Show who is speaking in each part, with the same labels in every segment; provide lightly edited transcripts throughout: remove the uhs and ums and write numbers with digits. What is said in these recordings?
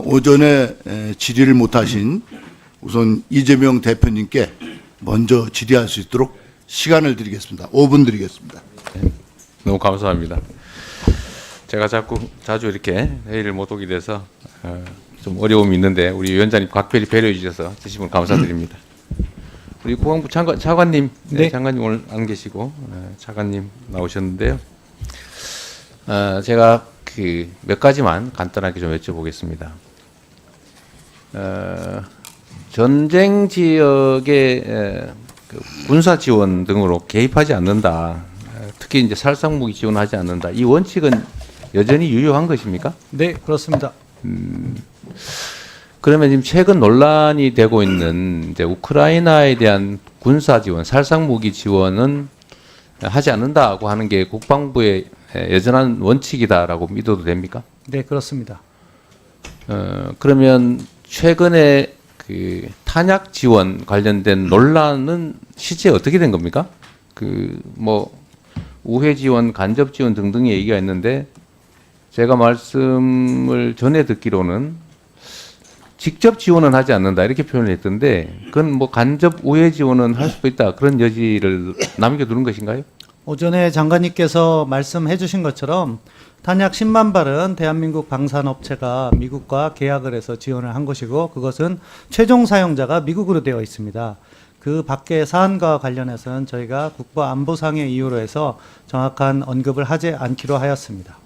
Speaker 1: 오전에 질의를 못하신 우선 이재명 대표님께 먼저 질의할 수 있도록 시간을 드리겠습니다. 5분 드리겠습니다.
Speaker 2: 너무 감사합니다. 제가 자주 이렇게 회의를 못 오게 돼서 좀 어려움이 있는데 우리 위원장님 각별히 배려해 주셔서 주시면 감사드립니다. 우리 국방부 차관님,
Speaker 3: 네.
Speaker 2: 장관님 오늘 안 계시고 차관님 나오셨는데요. 제가 그 몇 가지만 간단하게 좀 여쭤보겠습니다. 전쟁 지역의 그 군사 지원 등으로 개입하지 않는다. 특히 이제 살상무기 지원하지 않는다. 이 원칙은 여전히 유효한 것입니까?
Speaker 3: 네, 그렇습니다.
Speaker 2: 그러면 지금 최근 논란이 되고 있는 이제 우크라이나에 대한 군사 지원, 살상무기 지원은 하지 않는다고 하는 게 국방부의 여전한 원칙이다라고 믿어도 됩니까?
Speaker 3: 네, 그렇습니다.
Speaker 2: 그러면 최근에 그 탄약 지원 관련된 논란은 실제 어떻게 된 겁니까? 그 뭐 우회 지원, 간접 지원 등등의 얘기가 있는데 제가 말씀을 전에 듣기로는 직접 지원은 하지 않는다 이렇게 표현을 했던데 그건 뭐 간접 우회 지원은 할 수도 있다 그런 여지를 남겨두는 것인가요?
Speaker 3: 오전에 장관님께서 말씀해 주신 것처럼 탄약 10만 발은 대한민국 방산업체가 미국과 계약을 해서 지원을 한 것이고 그것은 최종 사용자가 미국으로 되어 있습니다. 그 밖의 사안과 관련해서는 저희가 국가안보상의 이유로 해서 정확한 언급을 하지 않기로 하였습니다.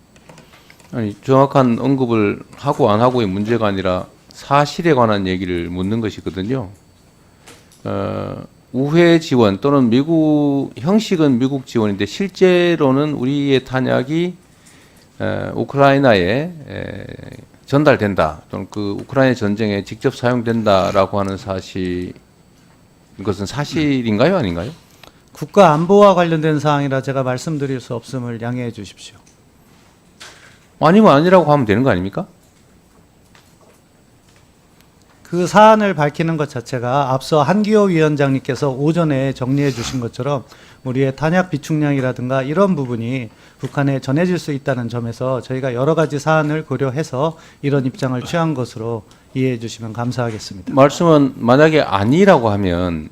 Speaker 2: 아니 정확한 언급을 하고 안 하고의 문제가 아니라 사실에 관한 얘기를 묻는 것이거든요. 우회 지원 또는 미국 형식은 미국 지원인데 실제로는 우리의 탄약이 우크라이나에 전달된다 또는 그 우크라이나 전쟁에 직접 사용된다라고 하는 사실 이것은 사실인가요, 아닌가요?
Speaker 3: 국가 안보와 관련된 사항이라 제가 말씀드릴 수 없음을 양해해 주십시오.
Speaker 2: 아니면 아니라고 하면 되는 거 아닙니까?
Speaker 3: 그 사안을 밝히는 것 자체가 앞서 한기호 위원장님께서 오전에 정리해 주신 것처럼 우리의 탄약 비축량이라든가 이런 부분이 북한에 전해질 수 있다는 점에서 저희가 여러 가지 사안을 고려해서 이런 입장을 취한 것으로 이해해 주시면 감사하겠습니다.
Speaker 2: 말씀은 만약에 아니라고 하면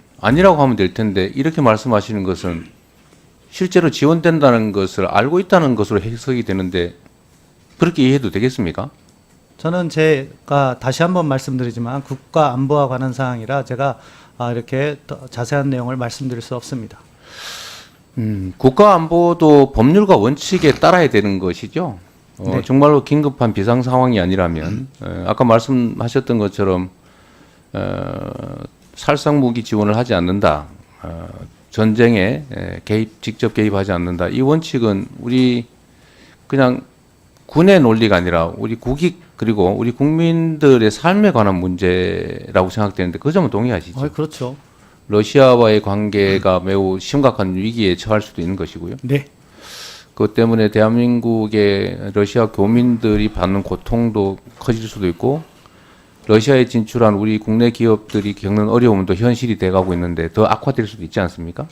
Speaker 2: 될 텐데 이렇게 말씀하시는 것은 실제로 지원된다는 것을 알고 있다는 것으로 해석이 되는데 그렇게 이해해도 되겠습니까?
Speaker 3: 저는 제가 다시 한번 말씀드리지만 국가 안보와 관한 사항이라 제가 이렇게 더 자세한 내용을 말씀드릴 수 없습니다.
Speaker 2: 국가 안보도 법률과 원칙에 따라야 되는 것이죠.
Speaker 3: 네.
Speaker 2: 정말로 긴급한 비상 상황이 아니라면 아까 말씀하셨던 것처럼 살상 무기 지원을 하지 않는다. 전쟁에 직접 개입하지 않는다. 이 원칙은 우리 그냥 군의 논리가 아니라 우리 국익 그리고 우리 국민들의 삶에 관한 문제라고 생각되는데 그 점은 동의하시죠?
Speaker 3: 그렇죠.
Speaker 2: 러시아와의 관계가 매우 심각한 위기에 처할 수도 있는 것이고요.
Speaker 3: 네.
Speaker 2: 그것 때문에 대한민국의 러시아 교민들이 받는 고통도 커질 수도 있고 러시아에 진출한 우리 국내 기업들이 겪는 어려움도 현실이 돼가고 있는데 더 악화될 수도 있지 않습니까?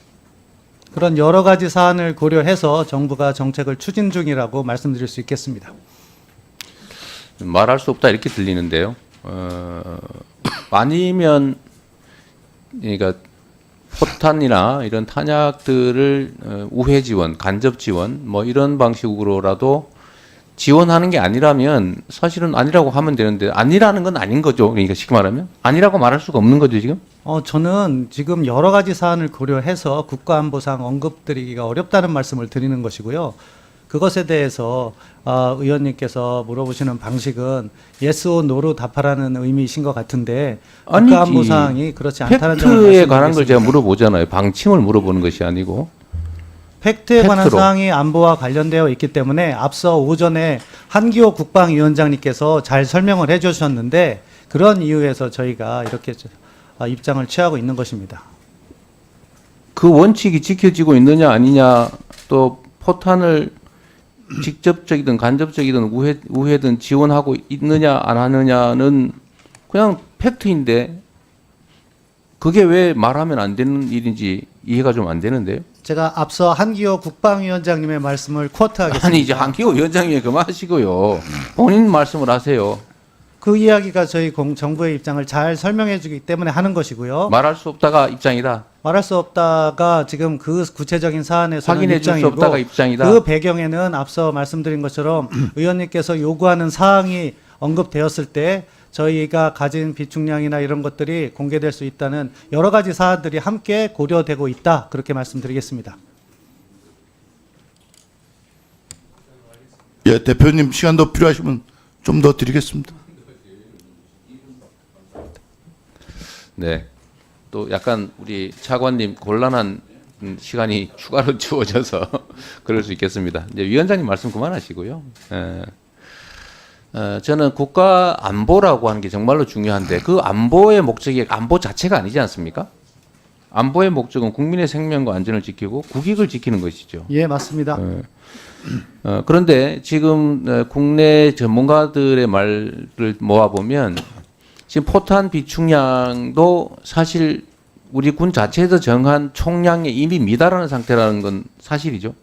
Speaker 3: 그런 여러 가지 사안을 고려해서 정부가 정책을 추진 중이라고 말씀드릴 수 있겠습니다.
Speaker 2: 말할 수 없다 이렇게 들리는데요. 아니면 그러니까 포탄이나 이런 탄약들을 우회 지원, 간접 지원 뭐 이런 방식으로라도 지원하는 게 아니라면 사실은 아니라고 하면 되는데 아니라는 건 아닌 거죠. 그러니까 쉽게 말하면 아니라고 말할 수가 없는 거죠 지금.
Speaker 3: 저는 지금 여러 가지 사안을 고려해서 국가안보상 언급드리기가 어렵다는 말씀을 드리는 것이고요. 그것에 대해서 의원님께서 물어보시는 방식은 yes or no로 답하라는 의미이신 것 같은데 국가안보 사항이 그렇지 않다는 점을
Speaker 2: 팩트에 관한 걸
Speaker 3: 말씀드리겠습니다.
Speaker 2: 제가 물어보잖아요. 방침을 물어보는 것이 아니고.
Speaker 3: 팩트에 관한
Speaker 2: 팩트로.
Speaker 3: 사항이 안보와 관련되어 있기 때문에 앞서 오전에 한기호 국방위원장님께서 잘 설명을 해주셨는데 그런 이유에서 저희가 이렇게 입장을 취하고 있는 것입니다.
Speaker 2: 그 원칙이 지켜지고 있느냐 아니냐 또 포탄을 직접적이든 간접적이든 우회든 지원하고 있느냐 안 하느냐는 그냥 팩트인데 그게 왜 말하면 안 되는 일인지 이해가 좀 안 되는데요.
Speaker 3: 제가 앞서 한기호 국방위원장님의 말씀을 쿼트하겠습니다.
Speaker 2: 아니 이제 한기호 위원장님 그만하시고요. 본인 말씀을 하세요.
Speaker 3: 그 이야기가 저희 정부의 입장을 잘 설명해 주기 때문에 하는 것이고요.
Speaker 2: 말할 수 없다가 입장이다.
Speaker 3: 말할 수 없다가 지금 그 구체적인 사안에서는
Speaker 2: 확인해 줄 수
Speaker 3: 입장이고
Speaker 2: 없다가 입장이다.
Speaker 3: 그 배경에는 앞서 말씀드린 것처럼 의원님께서 요구하는 사항이 언급되었을 때 저희가 가진 비축량이나 이런 것들이 공개될 수 있다는 여러 가지 사안들이 함께 고려되고 있다. 그렇게 말씀드리겠습니다.
Speaker 1: 예, 대표님 시간 더 필요하시면 좀 더 드리겠습니다.
Speaker 2: 네. 또 약간 우리 차관님 곤란한 시간이 추가로 주어져서 그럴 수 있겠습니다. 이제 위원장님 말씀 그만하시고요. 저는 국가 안보라고 하는 게 정말로 중요한데 그 안보의 목적이 안보 자체가 아니지 않습니까? 안보의 목적은 국민의 생명과 안전을 지키고 국익을 지키는 것이죠.
Speaker 3: 예, 맞습니다.
Speaker 2: 그런데 지금 국내 전문가들의 말을 모아보면 지금 포탄 비축량도 사실 우리 군 자체에서 정한 총량에 이미 미달하는 상태라는 건 사실이죠?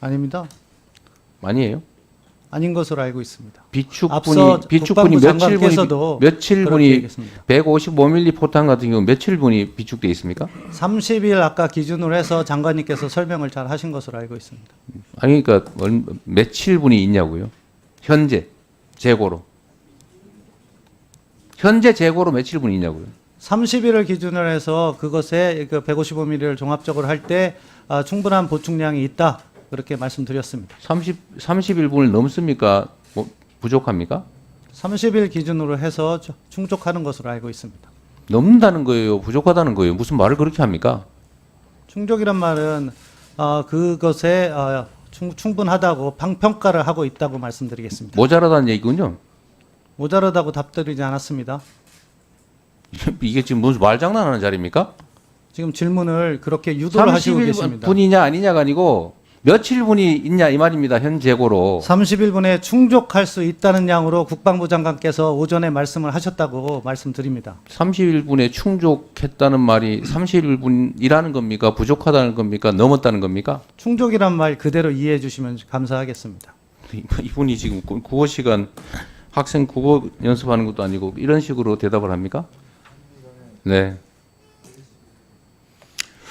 Speaker 3: 아닙니다.
Speaker 2: 아니에요?
Speaker 3: 아닌 것으로 알고 있습니다.
Speaker 2: 비축분이
Speaker 3: 앞서 국방부 장관께서도
Speaker 2: 며칠
Speaker 3: 그렇게
Speaker 2: 분이
Speaker 3: 얘기했습니다.
Speaker 2: 155mm 포탄 같은 경우 며칠 분이 비축돼 있습니까?
Speaker 3: 30일 아까 기준으로 해서 장관님께서 설명을 잘 하신 것으로 알고 있습니다.
Speaker 2: 아니 그러니까 며칠 분이 있냐고요? 현재 재고로. 현재 재고로 며칠 분이 있냐고요? 30일을
Speaker 3: 기준으로 해서 그것에 그 155mm를 종합적으로 할 때 충분한 보충량이 있다. 그렇게 말씀드렸습니다.
Speaker 2: 31분을 넘습니까? 뭐 부족합니까?
Speaker 3: 30일 기준으로 해서 충족하는 것으로 알고 있습니다.
Speaker 2: 넘는다는 거예요? 부족하다는 거예요? 무슨 말을 그렇게 합니까?
Speaker 3: 충족이란 말은 그것에 충분하다고 평가를 하고 있다고 말씀드리겠습니다.
Speaker 2: 모자라다는 얘기군요.
Speaker 3: 모자라다고 답드리지 않았습니다.
Speaker 2: 이게 지금 무슨 말장난하는 자리입니까?
Speaker 3: 지금 질문을 그렇게 유도를 하시고 계십니다.
Speaker 2: 30분이냐 아니냐가 아니고 며칠 분이 있냐 이 말입니다. 현 재고로.
Speaker 3: 31분에 충족할 수 있다는 양으로 국방부 장관께서 오전에 말씀을 하셨다고 말씀드립니다.
Speaker 2: 31분에 충족했다는 말이 31분이라는 겁니까? 부족하다는 겁니까? 넘었다는 겁니까?
Speaker 3: 충족이란 말 그대로 이해해 주시면 감사하겠습니다.
Speaker 2: 이분이 지금 국어 시간 학생 국어 연습하는 것도 아니고 이런 식으로 대답을 합니까? 네.